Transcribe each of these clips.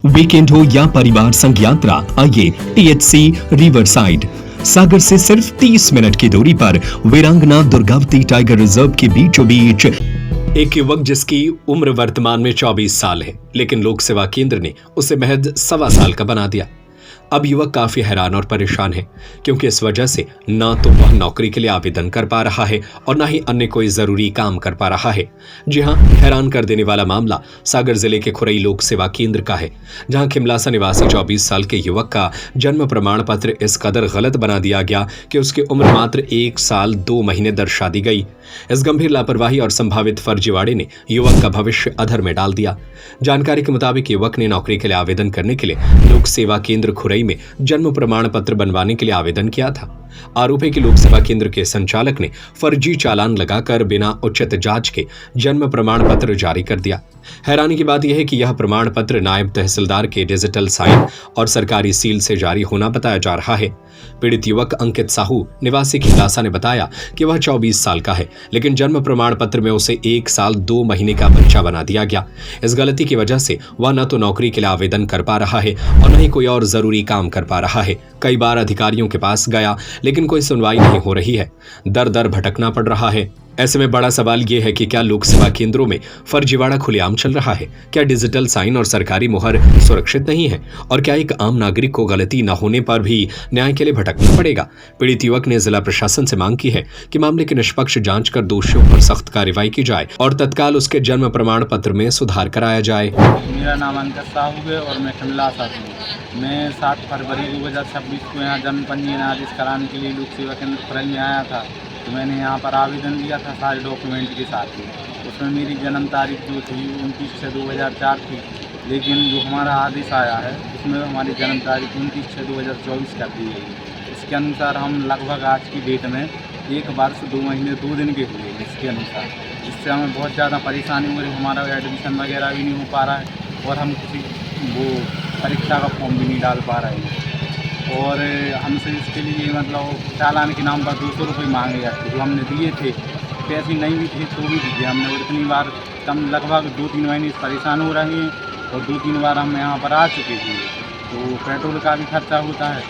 Weekend हो या परिवार संग यात्रा, आइए टीएचसी रिवरसाइड। सागर से सिर्फ 30 मिनट की दूरी पर वीरांगना दुर्गावती टाइगर रिजर्व के बीचों बीच एक युवक जिसकी उम्र वर्तमान में 24 साल है, लेकिन लोक सेवा केंद्र ने उसे महज 1.25 साल का बना दिया। अब युवक काफी हैरान और परेशान है, क्योंकि इस वजह से ना तो वह नौकरी के लिए आवेदन कर पा रहा है और ना ही अन्य कोई जरूरी काम कर पा रहा है। जी हां, हैरान कर देने वाला मामला सागर जिले के खुरई लोक सेवा केंद्र का है, जहां खिमलासा निवासी 24 साल के युवक का जन्म प्रमाण पत्र इस कदर गलत बना दिया गया कि उसकी उम्र मात्र 1 साल 2 महीने दर्शा दी गई। इस गंभीर लापरवाही और संभावित फर्जीवाड़े ने युवक का भविष्य अधर में डाल दिया। जानकारी के मुताबिक युवक ने नौकरी के लिए आवेदन करने के लिए लोक सेवा केंद्र खुरई में जन्म प्रमाण पत्र बनवाने के लिए आवेदन किया था। आरोप है कि लोक सेवा केंद्र के संचालक ने फर्जी चालान लगाकर बिना उचित जांच के जन्म प्रमाण पत्र जारी कर दिया। हैरानी की बात यह है कि यह प्रमाण पत्र नायब तहसीलदार के डिजिटल साइन और सरकारी सील से जारी होना बताया जा रहा है। पीड़ित युवक अंकित साहू निवासी खिमलासा ने बताया कि वह 24 साल का है, लेकिन जन्म प्रमाण पत्र में उसे 1 साल 2 महीने का बच्चा बना दिया गया। इस गलती की वजह से वह न तो नौकरी के लिए आवेदन कर पा रहा है और न ही कोई और जरूरी काम कर पा रहा है। कई बार अधिकारियों के पास गया, लेकिन कोई सुनवाई नहीं हो रही है। दर दर भटकना पड़ रहा है। ऐसे में बड़ा सवाल यह है कि क्या लोक सेवा केंद्रों में फर्जीवाड़ा खुलेआम चल रहा है? क्या डिजिटल साइन और सरकारी मुहर सुरक्षित नहीं है? और क्या एक आम नागरिक को गलती न होने पर भी न्याय के लिए भटकना पड़ेगा? पीड़ित युवक ने जिला प्रशासन से मांग की है कि मामले की निष्पक्ष जांच कर दोषियों पर सख्त कार्रवाई की जाए और तत्काल उसके जन्म प्रमाण पत्र में सुधार कराया जाए। मेरा नाम अंकित साहू है और मैं खिमलासा से हूँ। मैं 7 फरवरी 2026 को यहाँ जन्म पंजीयन आदेश कराने के लिए लोक सेवा केंद्र खुरई में आया था। तो मैंने यहाँ पर आवेदन दिया था सारे डॉक्यूमेंट के साथ ही। उसमें मेरी जन्म तारीख जो थी 29/6/2004 थी, लेकिन जो हमारा आदेश आया है उसमें हमारी जन्म तारीख 29/6/2024 कर दी गई। इसके अनुसार हम लगभग आज की डेट में 1 वर्ष 2 महीने 2 दिन के हुए इसके अनुसार। इससे हमें बहुत ज़्यादा परेशानी हो रही है। हमारा एडमिशन वगैरह भी नहीं हो पा रहा है और हम किसी वो परीक्षा का फॉर्म भी नहीं डाल पा रहे हैं। और हमसे इसके लिए मतलब चालान के नाम पर 200 रुपये मांगे जाते, जो हमने दिए थे। पैसे नहीं भी थे तो भी दिए हमने, और इतनी बार कम लगभग 2-3 महीने परेशान हो रहे हैं और 2-3 बार हम यहाँ पर आ चुके थे। तो पेट्रोल का भी खर्चा होता है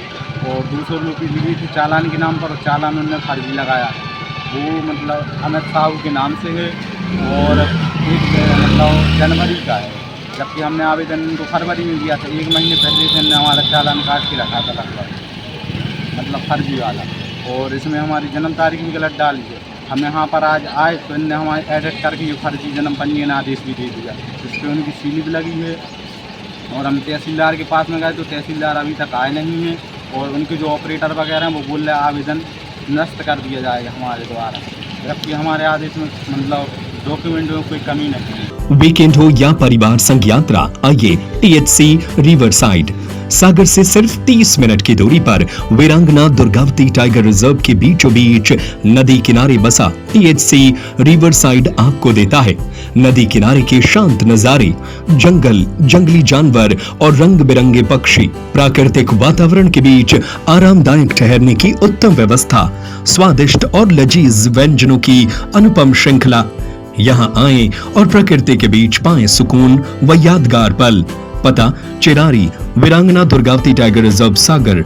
और 200 रुपये लिए थे चालान के नाम पर, और चालान उन्होंने फर्जी लगाया। वो मतलब अमित साहू के नाम से है और एक मतलब जनवरी का है, जबकि हमने आवेदन तो फरवरी में दिया था। 1 महीने पहले से हमने हमारा चालान काट के रखा था लगभग, मतलब फर्जी वाला। और इसमें हमारी जन्म तारीख भी गलत डाली है। हम यहाँ पर आज आए तो इनने हमारे एडिट करके ये फर्जी जन्म पंजीयन आदेश भी दे दिया, इस पर उनकी सील भी लगी है। और हम तहसीलदार के पास में गए तो तहसीलदार अभी तक आए नहीं हैं, और उनके जो ऑपरेटर वगैरह हैं वो बोल रहे हैं आवेदन नष्ट कर दिया जाएगा हमारे द्वारा, जबकि हमारे आदेश में मतलब डॉक्यूमेंट में कोई कमी नहीं है। वीकेंड हो या परिवार संग यात्रा, आइए टीएचसी रिवरसाइड। सागर से सिर्फ 30 मिनट की दूरी पर वीरांगना दुर्गावती टाइगर रिजर्व के बीचों बीच नदी किनारे बसा टीएचसी रिवरसाइड आपको देता है नदी किनारे के शांत नजारे, जंगल, जंगली जानवर और रंग बिरंगे पक्षी, प्राकृतिक वातावरण के बीच आरामदायक ठहरने की उत्तम व्यवस्था, स्वादिष्ट और लजीज व्यंजनों की अनुपम श्रृंखला। यहाँ आएं और प्रकृति के बीच पाएं सुकून व यादगार पल। पता चिरारी, वीरांगना दुर्गावती टाइगर रिजर्व, सागर।